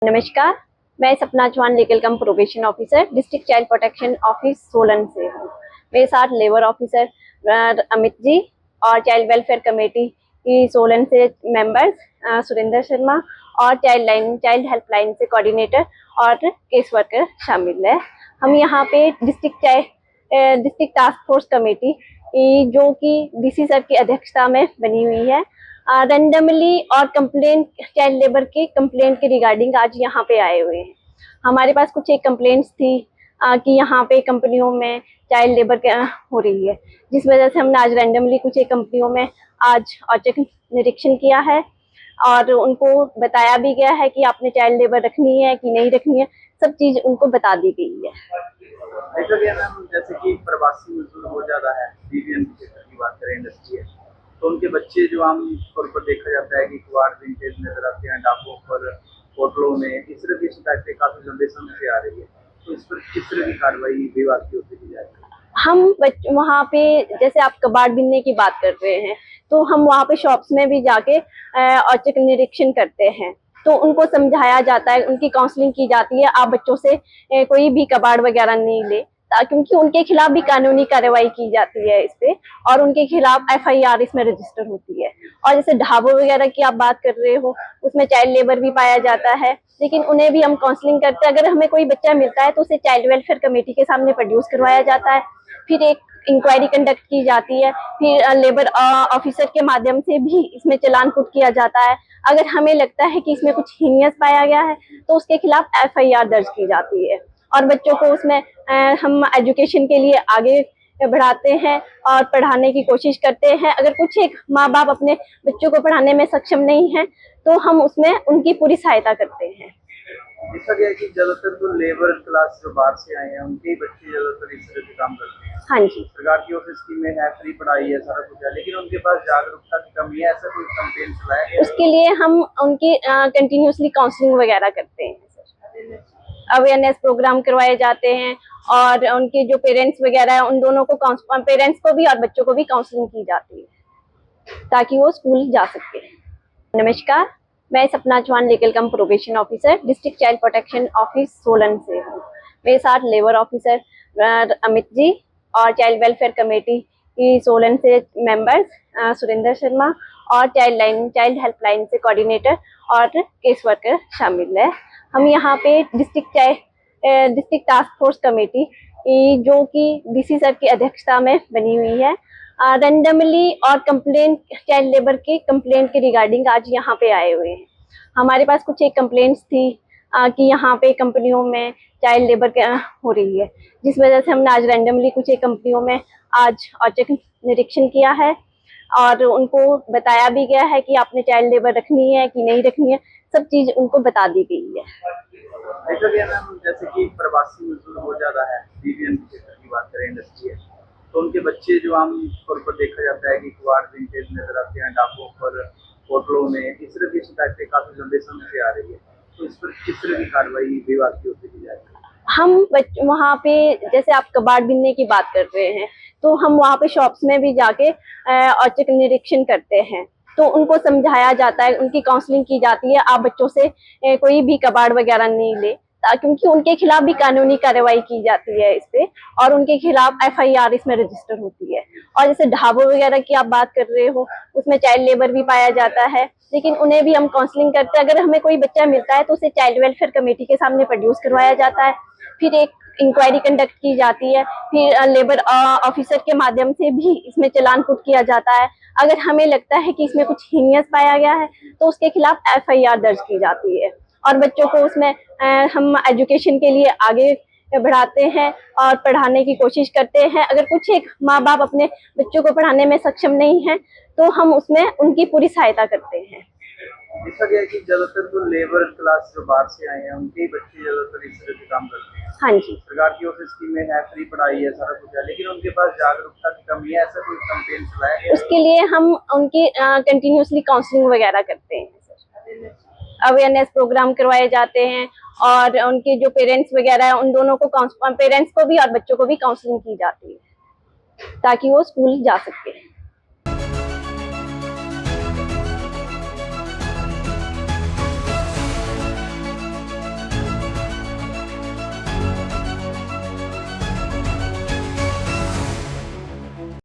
नमस्कार, मैं Sapna Chauhan legal cum probation officer district child protection office Solan से हूँ। मेरे साथ लेबर ऑफिसर अमित जी और चाइल्ड वेलफेयर कमेटी की सोलन से मेंबर्स सुरेंद्र शर्मा और चाइल्ड हेल्पलाइन से कोऑर्डिनेटर और केस वर्कर शामिल है। हम यहाँ पे डिस्ट्रिक्ट टास्क फोर्स कमेटी जो कि डीसी सर की अध्यक्षता में बनी हुई है, रेंडमली और कंप्लेंट चाइल्ड लेबर के कंप्लेंट के रिगार्डिंग आज यहाँ पे आए हुए हैं। हमारे पास कुछ एक कंप्लेंट्स थी कि यहाँ पे कंपनियों में चाइल्ड लेबर हो रही है, जिस वजह से हमने आज रेंडमली कुछ एक कंपनियों में आज औचक निरीक्षण किया है और उनको बताया भी गया है कि आपने चाइल्ड लेबर रखनी है कि नहीं रखनी है, सब चीज उनको बता दी गई है। देखा गया मैम, जैसे कि प्रवासी मजदूर बहुत ज्यादा है, बीबीएम की बात करें इंडस्ट्री है, तो उनके बच्चे जो आम तौर पर देखा जाता है कि कुआर विंटेज नजर आते हैं ढाबों पर, होटलों में, इस तरह की शिकायतें काफी लंबे समय से आ रही है। तो इस पर किस तरह की कार्रवाई विभाग की ओर से की जाएगी? हम वहाँ पे जैसे आप कबाड़ बिनने की बात कर रहे हैं, तो हम वहाँ पे शॉप्स में भी जाके औचक निरीक्षण करते हैं, तो उनको समझाया जाता है, उनकी काउंसलिंग की जाती है, आप बच्चों से कोई भी कबाड़ वगैरह नहीं ले, क्योंकि उनके खिलाफ भी कानूनी कार्रवाई की जाती है इस पे और उनके खिलाफ एफआईआर इसमें रजिस्टर होती है। और जैसे ढाबों वगैरह की आप बात कर रहे हो, उसमें चाइल्ड लेबर भी पाया जाता है, लेकिन उन्हें भी हम काउंसलिंग करते हैं। अगर हमें कोई बच्चा मिलता है तो उसे चाइल्ड वेलफेयर कमेटी के सामने प्रोड्यूस करवाया जाता है, फिर एक इंक्वायरी कंडक्ट की जाती है, फिर लेबर ऑफिसर के माध्यम से भी इसमें चालान पुट किया जाता है। अगर हमें लगता है कि इसमें कुछ हीनियस पाया गया है तो उसके खिलाफ एफआईआर दर्ज की जाती है और बच्चों को उसमें हम एजुकेशन के लिए आगे बढ़ाते हैं और पढ़ाने की कोशिश करते हैं। अगर कुछ एक माँ बाप अपने बच्चों को पढ़ाने में सक्षम नहीं है तो हम उसमें उनकी पूरी सहायता करते हैं। देखा गया कि ज्यादातर तो लेबर क्लास जो बाहर से आए हैं उनके ही बच्चे ज्यादातर इस तरह के काम करते हैं। हाँ जी, सरकार की ओर से स्कीमें है, फ्री पढ़ाई है, सारा कुछ है, लेकिन उनके पास जागरूकता की कमी है, ऐसा कोई कंप्लेंट चलाया गया? उसके लिए हम उनकी कंटिन्यूसली काउंसलिंग वगैरह करते हैं, अवेयरनेस प्रोग्राम करवाए जाते हैं और उनके जो पेरेंट्स वगैरह है उन दोनों को पेरेंट्स को भी और बच्चों को भी काउंसलिंग की जाती है ताकि वो स्कूल जा सके। नमस्कार, मैं Sapna Chauhan legal cum probation officer district child protection office Solan से हूँ। मेरे साथ लेबर ऑफिसर अमित जी और चाइल्ड वेलफेयर कमेटी की सोलन से मेंबर्स सुरेंद्र शर्मा और चाइल्ड हेल्पलाइन से कोऑर्डिनेटर और केस वर्कर शामिल है। हम यहाँ पे डिस्ट्रिक्ट टास्क फोर्स कमेटी जो कि डीसी सर की अध्यक्षता में बनी हुई है, रेंडमली और कंप्लेंट चाइल्ड लेबर के कंप्लेंट के रिगार्डिंग आज यहाँ पे आए हुए हैं। हमारे पास कुछ एक कंप्लेंट्स थी कि यहाँ पे कंपनियों में चाइल्ड लेबर हो रही है, जिस वजह से हमने आज रेंडमली कुछ एक कंपनियों में आज औचक निरीक्षण किया है और उनको बताया भी गया है कि आपने चाइल्ड लेबर रखनी है कि नहीं रखनी है, सब चीज उनको बता दी गई है। देखा गया मैम, जैसे कि प्रवासी मजदूर बहुत ज्यादा है, बीबीएम की बात करें इंडस्ट्री है, तो उनके बच्चे जो आम तौर पर देखा जाता है कि कुआर विंटेज नजर आते हैं ढाबों पर, होटलों में, इस तरह की शिकायतें काफी लंबे समय से आ रही है। तो इस पर किस तरह की कार्रवाई विभाग की ओर से की जाएगी? हम वहाँ पे जैसे आप कबाड़ बिनने की बात कर रहे हैं, तो हम वहाँ पे शॉप्स में भी जाके औचक निरीक्षण करते हैं, तो उनको समझाया जाता है, उनकी काउंसलिंग की जाती है, आप बच्चों से कोई भी कबाड़ वगैरह नहीं ले, क्योंकि उनके खिलाफ भी कानूनी कार्रवाई की जाती है इस पे और उनके खिलाफ एफआईआर इसमें रजिस्टर होती है। और जैसे ढाबों वगैरह की आप बात कर रहे हो, उसमें चाइल्ड लेबर भी पाया जाता है, लेकिन उन्हें भी हम काउंसलिंग करते हैं। अगर हमें कोई बच्चा मिलता है तो उसे चाइल्ड वेलफेयर कमेटी के सामने प्रोड्यूस करवाया जाता है, फिर एक इंक्वायरी कंडक्ट की जाती है, फिर लेबर ऑफिसर के माध्यम से भी इसमें चालान पुट किया जाता है। अगर हमें लगता है कि इसमें कुछ हीनियस पाया गया है तो उसके खिलाफ एफआईआर दर्ज की जाती है और बच्चों को उसमें हम एजुकेशन के लिए आगे बढ़ाते हैं और पढ़ाने की कोशिश करते हैं। अगर कुछ एक माँ बाप अपने बच्चों को पढ़ाने में सक्षम नहीं है तो हम उसमें उनकी पूरी सहायता करते हैं। देखा गया कि ज्यादातर तो लेबर क्लास जो बाहर से आए हैं उनके ही बच्चे ज्यादातर इस तरह के काम करते हैं। हाँ जी, सरकार की ओर से स्कीमें है, फ्री पढ़ाई है, सारा कुछ है, लेकिन उनके पास जागरूकता की कमी है, ऐसा कोई कंप्लेंट चलाया गया? उसके लिए हम उनकी कंटिन्यूसली काउंसलिंग वगैरह करते हैं, अवेयरनेस प्रोग्राम करवाए जाते हैं और उनके जो पेरेंट्स वगैरह है उन दोनों को पेरेंट्स को भी और बच्चों को भी काउंसलिंग की जाती है ताकि वो स्कूल जा सके।